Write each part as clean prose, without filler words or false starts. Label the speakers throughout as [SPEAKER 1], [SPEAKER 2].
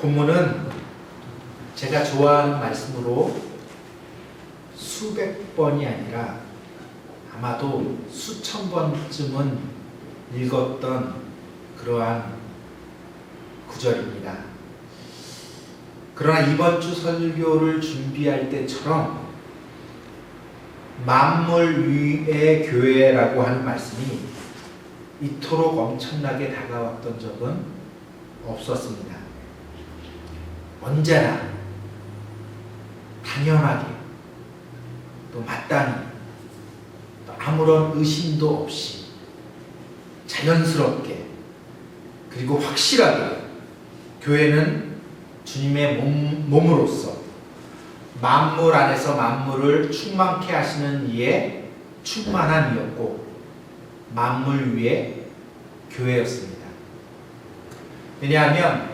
[SPEAKER 1] 본문은 제가 좋아하는 말씀으로 수백 번이 아니라 아마도 수천 번쯤은 읽었던 그러한 구절입니다. 그러나 이번 주 설교를 준비할 때처럼 만물 위의 교회라고 하는 말씀이 이토록 엄청나게 다가왔던 적은 없었습니다. 언제나 당연하게 또 마땅히 또 아무런 의심도 없이 자연스럽게 그리고 확실하게 교회는 주님의 몸으로서 만물 안에서 만물을 충만케 하시는 이의 충만한 이였고 만물 위의 교회였습니다. 왜냐하면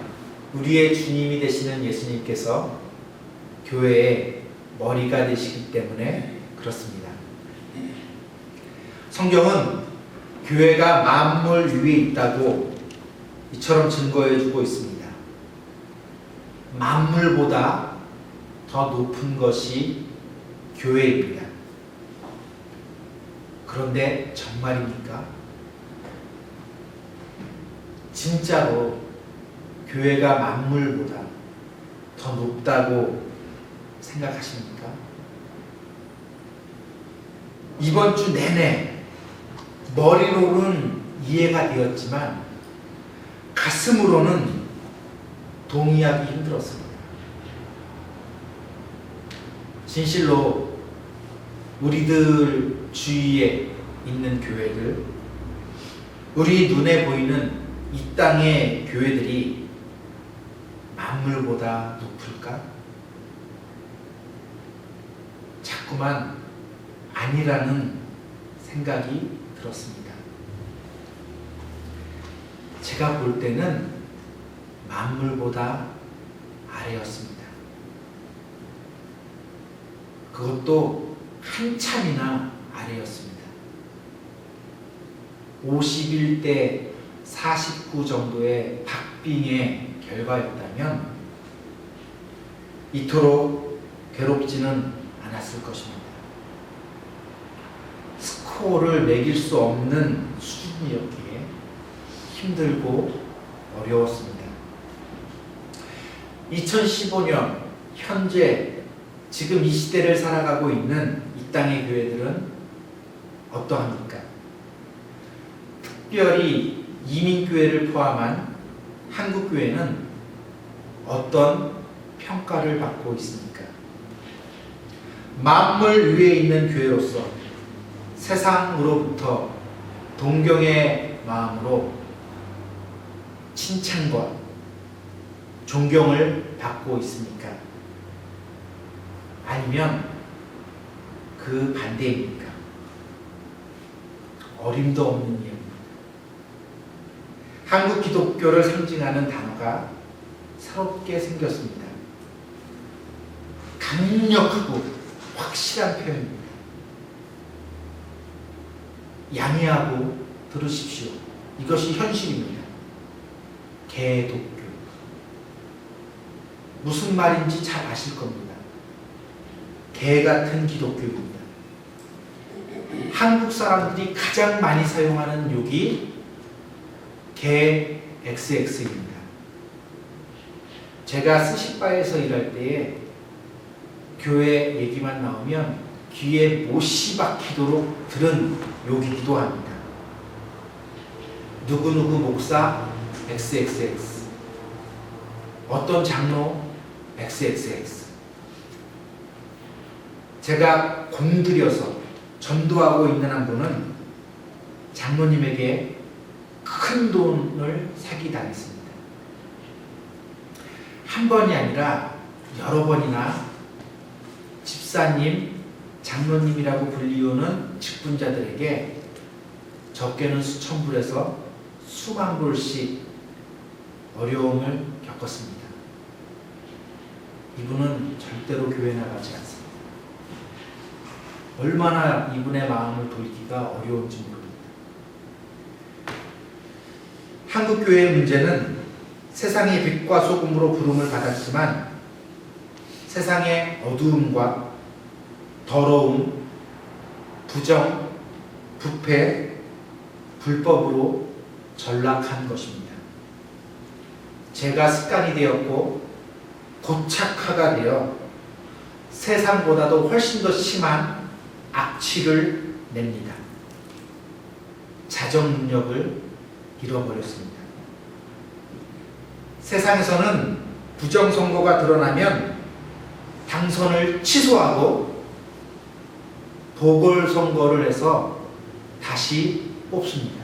[SPEAKER 1] 우리의 주님이 되시는 예수님께서 교회의 머리가 되시기 때문에 그렇습니다. 성경은 교회가 만물 위에 있다고 이처럼 증거해주고 있습니다. 만물보다 더 높은 것이 교회입니다. 그런데 정말입니까? 진짜로 교회가 만물보다 더 높다고 생각하십니까? 이번 주 내내 머리로는 이해가 되었지만 가슴으로는 동의하기 힘들었습니다. 진실로 우리들 주위에 있는 교회들, 우리 눈에 보이는 이 땅의 교회들이 만물보다 높을까? 자꾸만 아니라는 생각이 들었습니다. 제가 볼 때는 만물보다 아래였습니다. 그것도 한참이나 아래였습니다. 51대 49 정도의 박빙의 결과였다면 이토록 괴롭지는 않았을 것입니다. 스코어를 매길 수 없는 수준이었기에 힘들고 어려웠습니다. 2015년 현재 지금 이 시대를 살아가고 있는 이 땅의 교회들은 어떠합니까? 특별히 이민교회를 포함한 한국교회는 어떤 평가를 받고 있습니까? 만물 위에 있는 교회로서 세상으로부터 동경의 마음으로 칭찬과 존경을 받고 있습니까? 아니면 그 반대입니까? 어림도 없는 이야기입니다. 한국 기독교를 상징하는 단어가 새롭게 생겼습니다. 강력하고 확실한 표현입니다. 양해하고 들으십시오. 이것이 현실입니다. 개독교. 무슨 말인지 잘 아실 겁니다. 개 같은 기독교입니다. 한국 사람들이 가장 많이 사용하는 욕이 개 XX입니다. 제가 스시바에서 일할 때에 교회 얘기만 나오면 귀에 못이 박히도록 들은 욕이기도 합니다. 누구누구 목사 XXX, 어떤 장로 XXX. 제가 공들여서 전도하고 있는 한 분은 장로님에게 큰 돈을 사기당했습니다. 한 번이 아니라 여러 번이나 집사님, 장로님이라고 불리우는 직분자들에게 적게는 수천 불에서 수만 불씩 어려움을 겪었습니다. 이분은 절대로 교회 나가지 않습니다. 얼마나 이분의 마음을 돌리기가 어려운지 모릅니다. 한국 교회의 문제는 세상의 빛과 소금으로 부름을 받았지만 세상의 어두움과 더러움, 부정, 부패, 불법으로 전락한 것입니다. 죄가 습관이 되었고 고착화가 되어 세상보다도 훨씬 더 심한 악취를 냅니다. 자정 능력을 잃어버렸습니다. 세상에서는 부정선거가 드러나면 당선을 취소하고 보궐선거를 해서 다시 뽑습니다.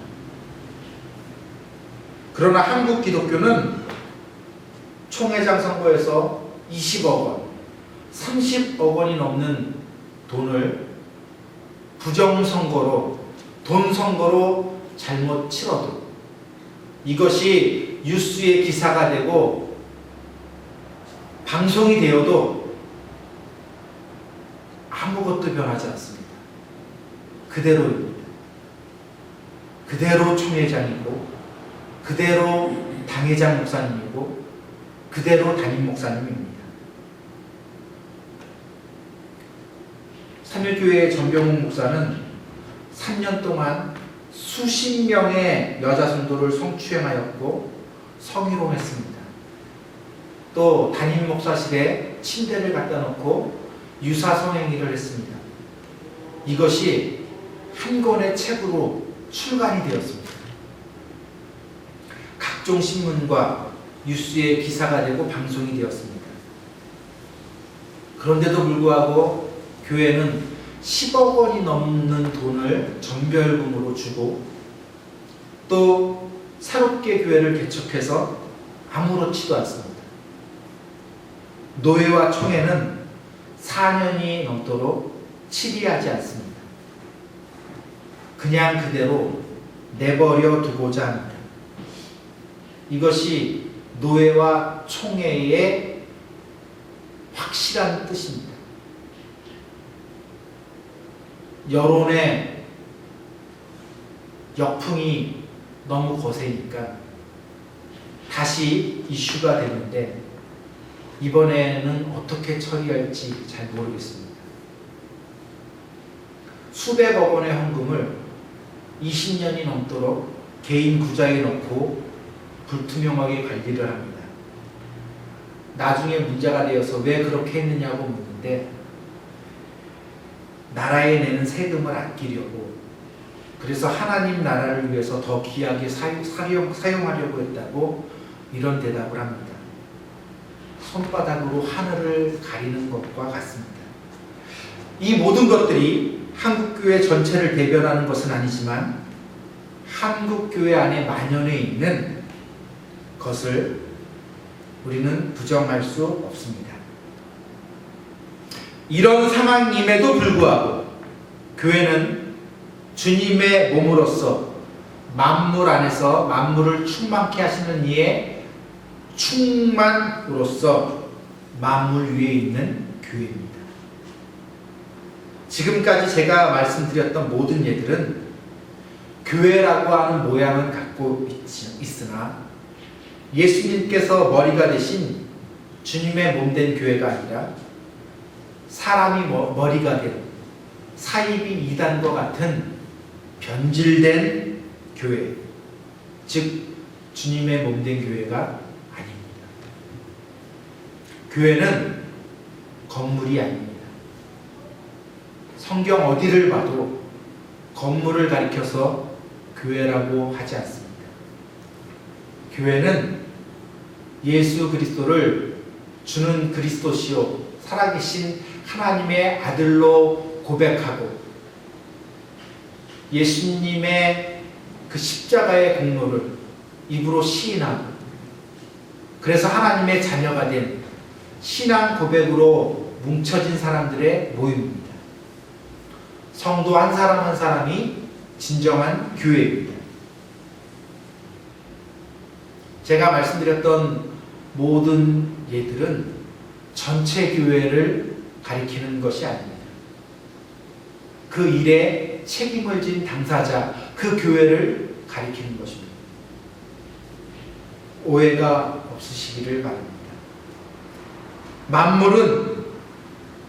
[SPEAKER 1] 그러나 한국 기독교는 총회장 선거에서 20억 원, 30억 원이 넘는 돈을 부정선거로, 돈선거로 잘못 치러도 이것이 뉴스의 기사가 되고 방송이 되어도 아무것도 변하지 않습니다. 그대로입니다. 그대로 총회장이고 그대로 당회장 목사님이고 그대로 담임 목사님입니다. 삼일교회 전병훈 목사는 3년 동안 수십 명의 여자 성도를 성추행하였고 성희롱했습니다. 또 담임 목사실에 침대를 갖다 놓고 유사 성행위를 했습니다. 이것이 한 권의 책으로 출간이 되었습니다. 각종 신문과 뉴스에 기사가 되고 방송이 되었습니다. 그런데도 불구하고 교회는 10억 원이 넘는 돈을 전별금으로 주고 또 새롭게 교회를 개척해서 아무렇지도 않습니다. 노회와 총회는 4년이 넘도록 질의하지 않습니다. 그냥 그대로 내버려 두고자 합니다. 이것이 노회와 총회의 확실한 뜻입니다. 여론의 역풍이 너무 거세니까 다시 이슈가 되는데 이번에는 어떻게 처리할지 잘 모르겠습니다. 수백억 원의 헌금을 20년이 넘도록 개인 구좌에 넣고 불투명하게 관리를 합니다. 나중에 문제가 되어서 왜 그렇게 했느냐고 묻는데 나라에 내는 세금을 아끼려고, 그래서 하나님 나라를 위해서 더 귀하게 사용하려고 했다고 이런 대답을 합니다. 손바닥으로 하늘을 가리는 것과 같습니다. 이 모든 것들이 한국교회 전체를 대변하는 것은 아니지만 한국교회 안에 만연해 있는 것을 우리는 부정할 수 없습니다. 이런 상황임에도 불구하고 교회는 주님의 몸으로서 만물 안에서 만물을 충만케 하시는 이의 충만으로서 만물 위에 있는 교회입니다. 지금까지 제가 말씀드렸던 모든 예들은 교회라고 하는 모양은 갖고 있으나 예수님께서 머리가 되신 주님의 몸된 교회가 아니라 사람이 머리가 된 사이비 이단과 같은 변질된 교회, 즉 주님의 몸된 교회가 아닙니다. 교회는 건물이 아닙니다. 성경 어디를 봐도 건물을 가리켜서 교회라고 하지 않습니다. 교회는 예수 그리스도를 주는 그리스도시요 살아계신 하나님의 아들로 고백하고 예수님의 그 십자가의 공로를 입으로 시인하고 그래서 하나님의 자녀가 된 신앙 고백으로 뭉쳐진 사람들의 모임입니다. 성도 한 사람 한 사람이 진정한 교회입니다. 제가 말씀드렸던 모든 예들은 전체 교회를 가리키는 것이 아닙니다. 그 일에 책임을 진 당사자, 그 교회를 가리키는 것입니다. 오해가 없으시기를 바랍니다. 만물은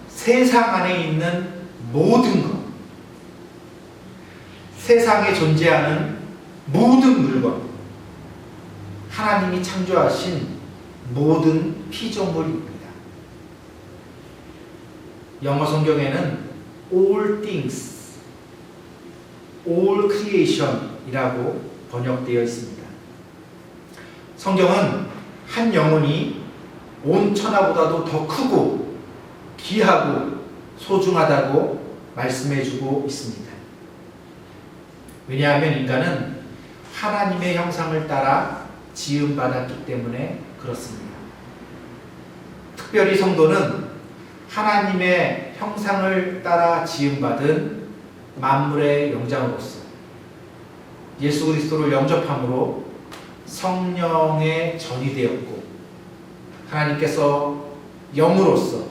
[SPEAKER 1] 세상 안에 있는 모든 것, 세상에 존재하는 모든 물건, 하나님이 창조하신 모든 피조물입니다. 영어 성경에는 all things, all creation 이라고 번역되어 있습니다. 성경은 한 영혼이 온 천하보다도 더 크고 귀하고 소중하다고 말씀해주고 있습니다. 왜냐하면 인간은 하나님의 형상을 따라 지음받았기 때문에 그렇습니다. 특별히 성도는 하나님의 형상을 따라 지음받은 만물의 영장으로서 예수 그리스도를 영접함으로 성령의 전이 되었고, 하나님께서 영으로서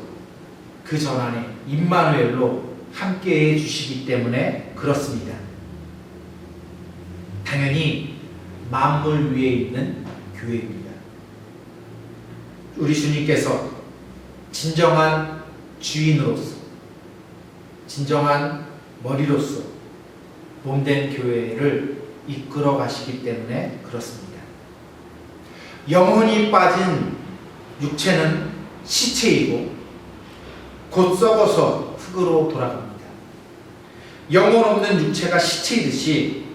[SPEAKER 1] 그 전안에 임마누엘로 함께해 주시기 때문에 그렇습니다. 당연히 만물 위에 있는 교회입니다. 우리 주님께서 진정한 주인으로서, 진정한 머리로서 몸된 교회를 이끌어 가시기 때문에 그렇습니다. 영혼이 빠진 육체는 시체이고 곧 썩어서 흙으로 돌아갑니다. 영혼 없는 육체가 시체이듯이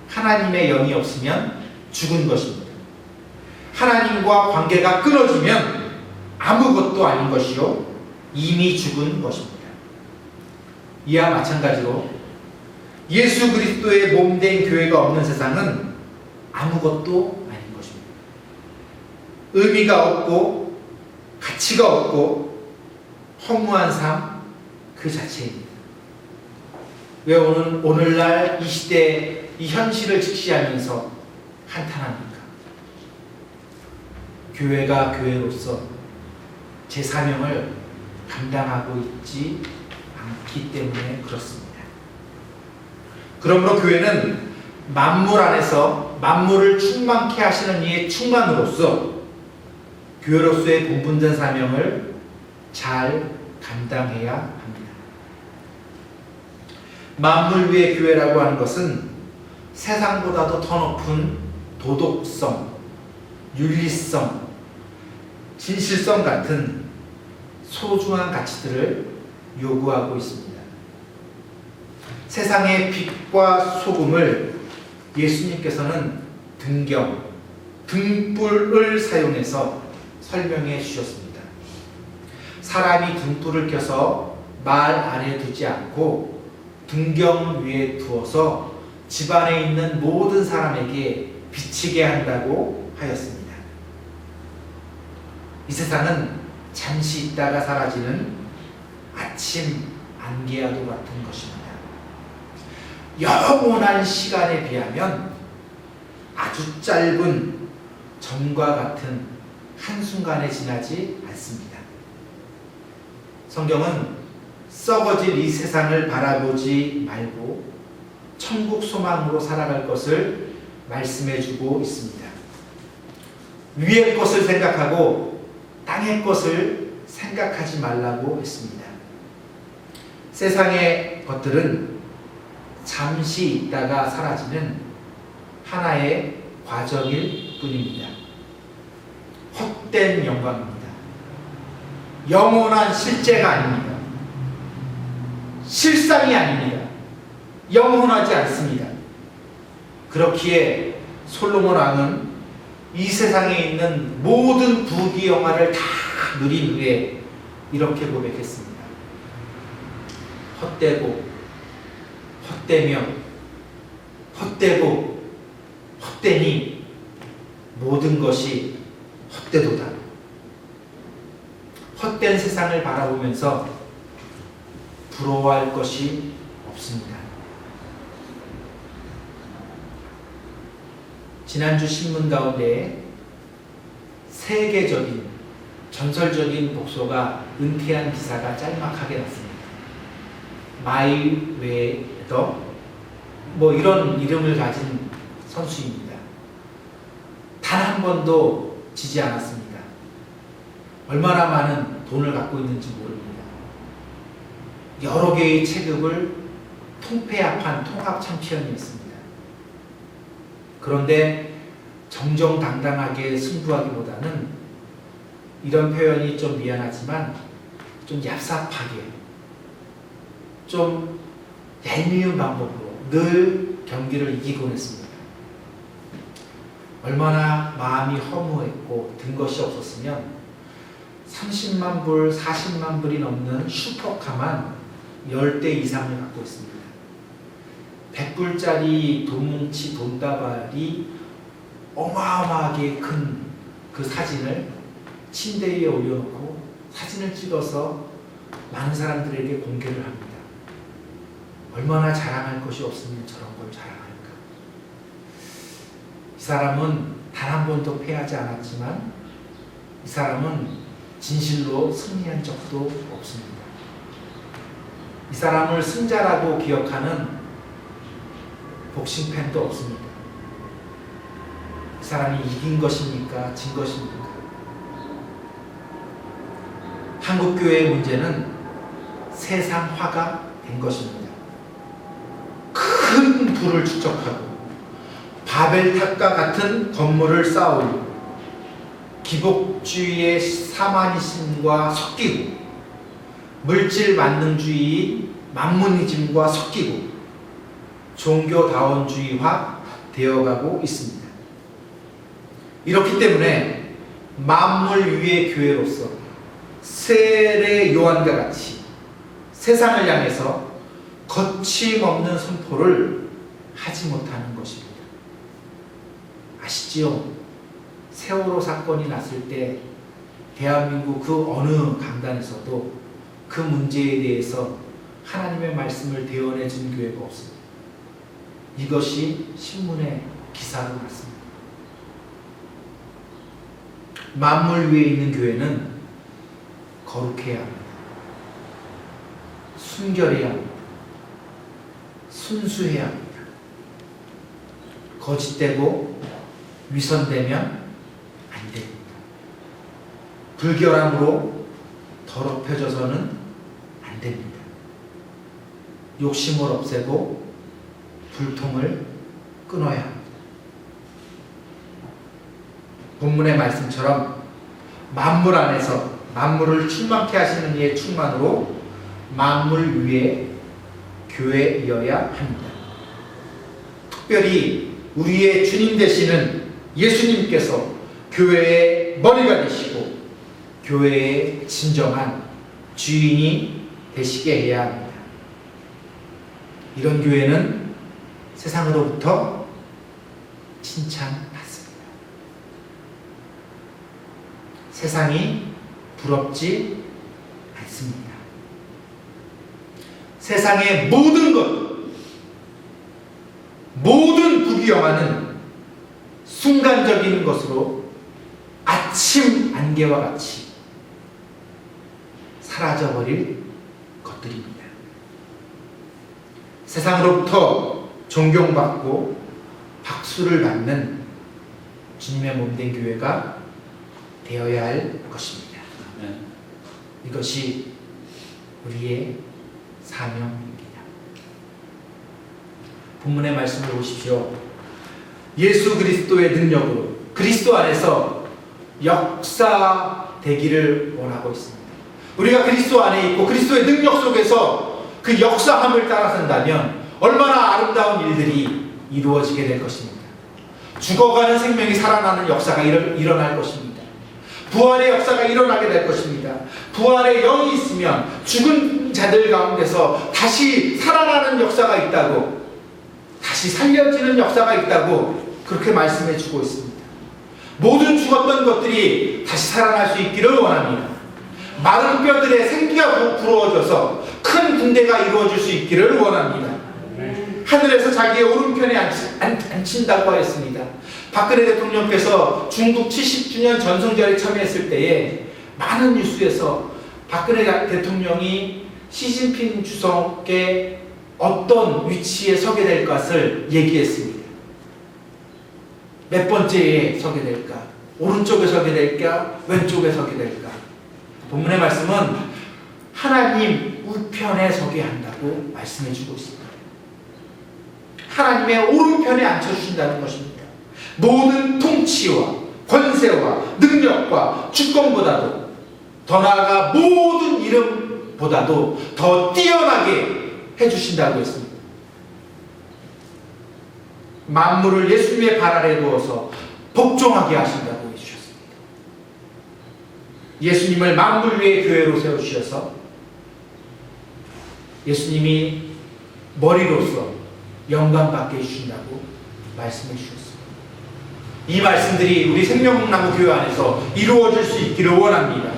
[SPEAKER 1] 하나님의 영이 없으면 죽은 것입니다. 하나님과 관계가 끊어지면 아무것도 아닌 것이요 이미 죽은 것입니다. 이와 마찬가지로 예수 그리스도의 몸된 교회가 없는 세상은 아무것도 아닌 것입니다. 의미가 없고 가치가 없고 허무한 삶 그 자체입니다. 왜 오늘날 이 시대에 이 현실을 직시하면서 한탄합니까? 교회가 교회로서 제 사명을 감당하고 있지 않기 때문에 그렇습니다. 그러므로 교회는 만물 안에서 만물을 충만케 하시는 이의 충만으로서 교회로서의 본분된 사명을 잘 감당해야 합니다. 만물 위의 교회라고 하는 것은 세상보다도 더 높은 도덕성, 윤리성, 진실성 같은 소중한 가치들을 요구하고 있습니다. 세상의 빛과 소금을 예수님께서는 등경, 등불을 사용해서 설명해 주셨습니다. 사람이 등불을 켜서 말 안에 두지 않고 등경 위에 두어서 집안에 있는 모든 사람에게 비치게 한다고 하였습니다. 이 세상은 잠시 있다가 사라지는 아침 안개와도 같은 것입니다. 영원한 시간에 비하면 아주 짧은 전과 같은 한순간에 지나지 않습니다. 성경은 썩어질 이 세상을 바라보지 말고 천국 소망으로 살아갈 것을 말씀해주고 있습니다. 위의 것을 생각하고 땅의 것을 생각하지 말라고 했습니다. 세상의 것들은 잠시 있다가 사라지는 하나의 과정일 뿐입니다. 헛된 영광입니다. 영원한 실제가 아닙니다. 실상이 아닙니다. 영원하지 않습니다. 그렇기에 솔로몬 왕은 이 세상에 있는 모든 부귀 영화를 다 누린 후에 이렇게 고백했습니다. 헛되고 헛되며 헛되고 헛되니 모든 것이 헛되도다. 헛된 세상을 바라보면서 부러워할 것이 없습니다. 지난주 신문 가운데 세계적인 전설적인 복서가 은퇴한 기사가 짤막하게 났습니다. 마이웨더 이런 이름을 가진 선수입니다. 단 한 번도 지지 않았습니다. 얼마나 많은 돈을 갖고 있는지 모릅니다. 여러 개의 체급을 통폐합한 통합 챔피언이었습니다. 그런데 정정당당하게 승부하기보다는, 이런 표현이 좀 미안하지만 좀 얍삽하게, 좀 얄미운 방법으로 늘 경기를 이기곤 했습니다. 얼마나 마음이 허무했고 든 것이 없었으면 30만 불, 40만 불이 넘는 슈퍼카만 10대 이상을 갖고 있습니다. 100불짜리 돈뭉치 돈다발이 어마어마하게 큰 그 사진을 침대 위에 올려놓고 사진을 찍어서 많은 사람들에게 공개를 합니다. 얼마나 자랑할 것이 없으면 저런 걸 자랑할까. 이 사람은 단 한 번도 패하지 않았지만 이 사람은 진실로 승리한 적도 없습니다. 이 사람을 승자라고 기억하는 복싱 팬도 없습니다. 이 사람이 이긴 것입니까? 진 것입니까? 한국교회의 문제는 세상화가 된 것입니다. 큰 부를 축적하고 바벨탑과 같은 건물을 쌓아올리고 기복주의의 사마니즘과 섞이고 물질 만능주의 만무니즘과 섞이고 종교다원주의화 되어가고 있습니다. 이렇기 때문에 만물 위의 교회로서 세례 요한과 같이 세상을 향해서 거침없는 선포를 하지 못하는 것입니다. 아시지요? 세월호 사건이 났을 때 대한민국 그 어느 강단에서도 그 문제에 대해서 하나님의 말씀을 대언해 준 교회가 없습니다. 이것이 신문의 기사로 났습니다. 만물 위에 있는 교회는 거룩해야 합니다. 순결해야 합니다. 순수해야 합니다. 거짓되고 위선되면 안 됩니다. 불결함으로 더럽혀져서는 안 됩니다. 욕심을 없애고 불통을 끊어야 합니다. 본문의 말씀처럼 만물 안에서 만물을 충만케 하시는 이의 충만으로 만물 위에 교회이어야 합니다. 특별히 우리의 주님 되시는 예수님께서 교회의 머리가 되시고 교회의 진정한 주인이 되시게 해야 합니다. 이런 교회는 세상으로부터 칭찬받습니다. 세상이 부럽지 않습니다. 세상의 모든 것, 모든 부귀영화는 순간적인 것으로 아침 안개와 같이 사라져버릴 것들입니다. 세상으로부터 존경받고 박수를 받는 주님의 몸된 교회가 되어야 할 것입니다. 이것이 우리의 사명입니다. 본문의 말씀을 보십시오. 예수 그리스도의 능력으로 그리스도 안에서 역사되기를 원하고 있습니다. 우리가 그리스도 안에 있고 그리스도의 능력 속에서 그 역사함을 따라선다면 얼마나 아름다운 일들이 이루어지게 될 것입니다. 죽어가는 생명이 살아나는 역사가 일어날 것입니다. 부활의 역사가 일어나게 될 것입니다. 부활의 영이 있으면 죽은 자들 가운데서 다시 살아나는 역사가 있다고, 다시 살려지는 역사가 있다고 그렇게 말씀해 주고 있습니다. 모든 죽었던 것들이 다시 살아날 수 있기를 원합니다. 마른 뼈들의 생기가 불어져서 큰 군대가 이루어질 수 있기를 원합니다. 하늘에서 자기의 오른편에 앉힌다고 하였습니다. 박근혜 대통령께서 중국 70주년 전승절에 참여했을 때에 많은 뉴스에서 박근혜 대통령이 시진핑 주석의 어떤 위치에 서게 될 것을 얘기했습니다. 몇 번째에 서게 될까? 오른쪽에 서게 될까? 왼쪽에 서게 될까? 본문의 말씀은 하나님 우편에 서게 한다고 말씀해 주고 있습니다. 하나님의 오른편에 앉혀주신다는 것입니다. 모든 통치와 권세와 능력과 주권보다도 더 나아가 모든 이름보다도 더 뛰어나게 해주신다고 했습니다. 만물을 예수님의 발 아래 두어서 복종하게 하신다고 해주셨습니다. 예수님을 만물 위의 교회로 세워주셔서 예수님이 머리로서 영광받게 해주신다고 말씀해 주셨습니다. 이 말씀들이 우리 생명나무 교회 안에서 이루어질 수 있기를 원합니다.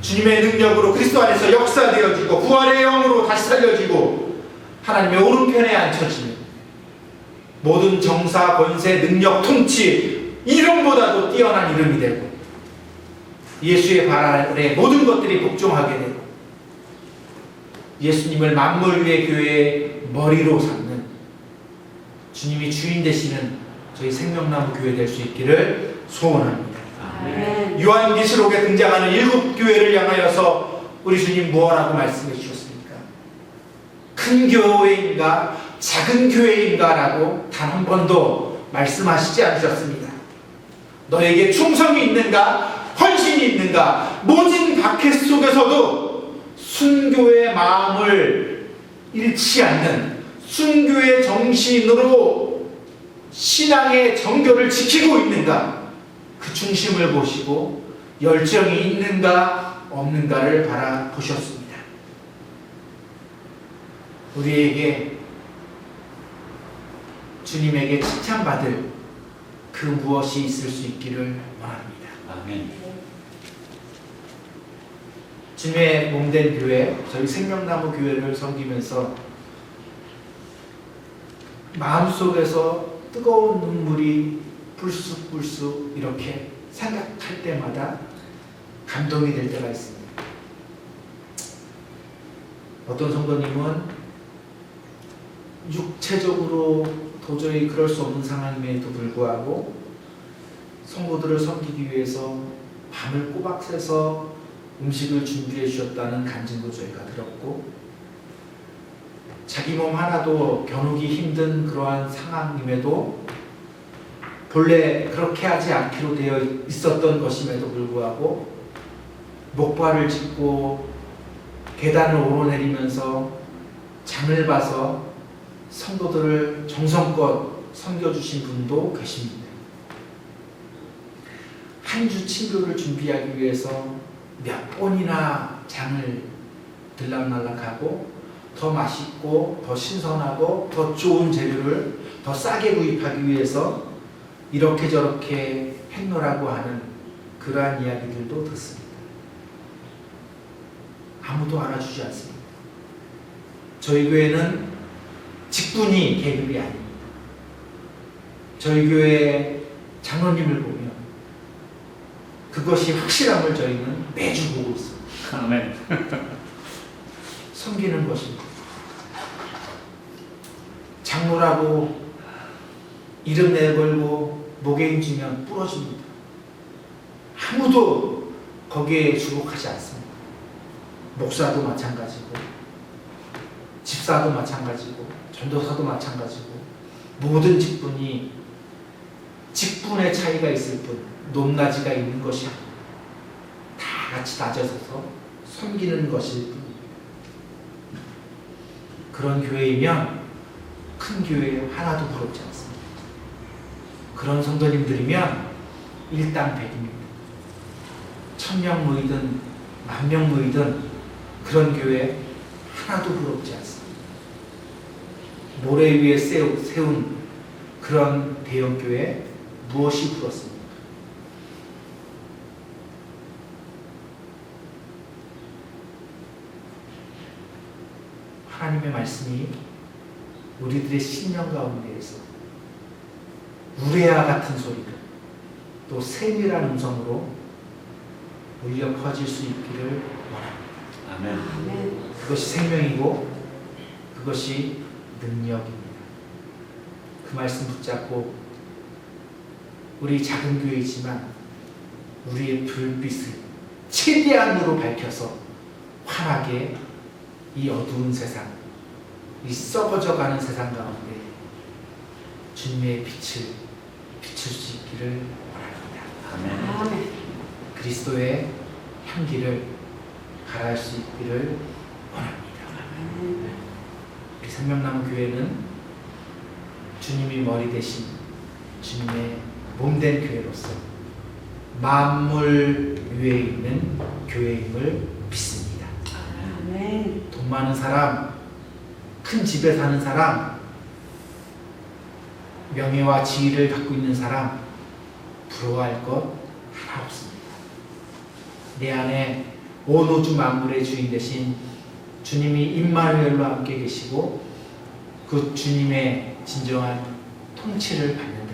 [SPEAKER 1] 주님의 능력으로 그리스도 안에서 역사되어지고 부활의 영으로 다시 살려지고 하나님의 오른편에 앉혀지는 모든 정사, 권세, 능력, 통치 이름보다도 뛰어난 이름이 되고 예수의 발 아래 모든 것들이 복종하게 되고 예수님을 만물 위의 교회의 머리로 삼는 주님이 주인 되시는 저희 생명나무 교회 될 수 있기를 소원합니다.
[SPEAKER 2] 아멘.
[SPEAKER 1] 요한계시록에 등장하는 7 교회를 향하여서 우리 주님 무엇라고 말씀해 주셨습니까? 큰 교회인가 작은 교회인가 라고 단 한 번도 말씀하시지 않으셨습니다. 너에게 충성이 있는가 헌신이 있는가 모진 박해 속에서도 순교의 마음을 잃지 않는 순교의 정신으로 신앙의 정교를 지키고 있는가 그 중심을 보시고 열정이 있는가 없는가를 바라보셨습니다. 우리에게 주님에게 칭찬받을 그 무엇이 있을 수 있기를 원합니다.
[SPEAKER 3] 아멘.
[SPEAKER 1] 주님의 몸된 교회, 저희 생명나무 교회를 섬기면서 마음속에서 뜨거운 눈물이 불쑥불쑥 이렇게 생각할 때마다 감동이 될 때가 있습니다. 어떤 성도님은 육체적으로 도저히 그럴 수 없는 상황임에도 불구하고 성도들을 섬기기 위해서 밤을 꼬박 새서 음식을 준비해 주셨다는 간증도 저희가 들었고 자기 몸 하나도 겨누기 힘든 그러한 상황임에도 본래 그렇게 하지 않기로 되어 있었던 것임에도 불구하고 목발을 짚고 계단을 오르내리면서 장을 봐서 성도들을 정성껏 섬겨주신 분도 계십니다. 한 주 친교를 준비하기 위해서 몇 번이나 장을 들락날락하고 더 맛있고 더 신선하고 더 좋은 재료를 더 싸게 구입하기 위해서 이렇게 저렇게 했노라고 하는 그러한 이야기들도 듣습니다. 아무도 알아주지 않습니다. 저희 교회는 직분이 계급이 아닙니다. 저희 교회 장로님을 보면 그것이 확실함을 저희는 매주 보고 있습니다.
[SPEAKER 3] 아멘.
[SPEAKER 1] 섬기는 것입니다. 장로라고 이름 내걸고 목에 힘주면 부러집니다. 아무도 거기에 주목하지 않습니다. 목사도 마찬가지고 집사도 마찬가지고 전도사도 마찬가지고 모든 직분이 직분의 차이가 있을 뿐 높낮이가 있는 것이 아닙니다. 다 같이 낮아서서 섬기는 것일 뿐입니다. 그런 교회이면 큰 교회 하나도 부럽지 않습니다. 그런 성도님들이면 일당백입니다. 1000명 모이든 10,000명 모이든 그런 교회 하나도 부럽지 않습니다. 모래 위에 세운 그런 대형교회 무엇이 부럽습니까? 하나님의 말씀이 우리들의 신령 가운데에서 우레와 같은 소리를 또 세밀한 음성으로 울려 퍼질 수 있기를 원합니다.
[SPEAKER 3] 아멘.
[SPEAKER 2] 아멘.
[SPEAKER 1] 그것이 생명이고 그것이 능력입니다. 그 말씀 붙잡고 우리 작은 교회이지만 우리의 불빛을 최대한으로 밝혀서 환하게 이 어두운 세상, 이 썩어져가는 세상 가운데 주님의 빛을 비출 수 있기를 원합니다.
[SPEAKER 2] 아멘.
[SPEAKER 1] 그리스도의 향기를 발할 수 있기를 원합니다. 우리 생명나무 교회는 주님이 머리 대신 주님의 몸된 교회로서 만물 위에 있는 교회임을 믿습니다.
[SPEAKER 2] 아멘.
[SPEAKER 1] 돈 많은 사람, 큰 집에 사는 사람, 명예와 지위를 갖고 있는 사람 부러워할 것 하나 없습니다. 내 안에 온 우주 만물의 주인 되신 주님이 임마누엘로 함께 계시고 그 주님의 진정한 통치를 받는다면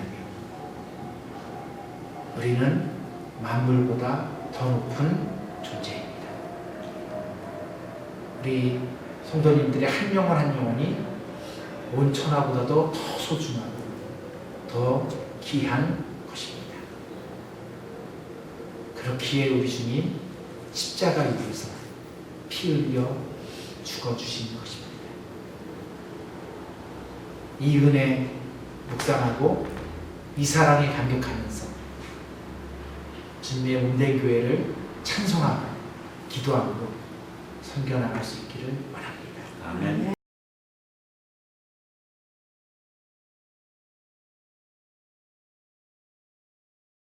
[SPEAKER 1] 우리는 만물보다 더 높은 존재입니다. 우리 성도님들의 한 영혼 한 영혼이 온 천하보다도 더 소중하고 더 귀한 것입니다. 그렇기에 우리 주님 십자가 위에서 피 흘려 죽어주신 것입니다. 이 은혜 묵상하고 이 사랑에 감격하면서 주님의 몸된 교회를 찬송하고 기도하고 섬겨나갈 수 있기를 원합니다.
[SPEAKER 3] 아멘.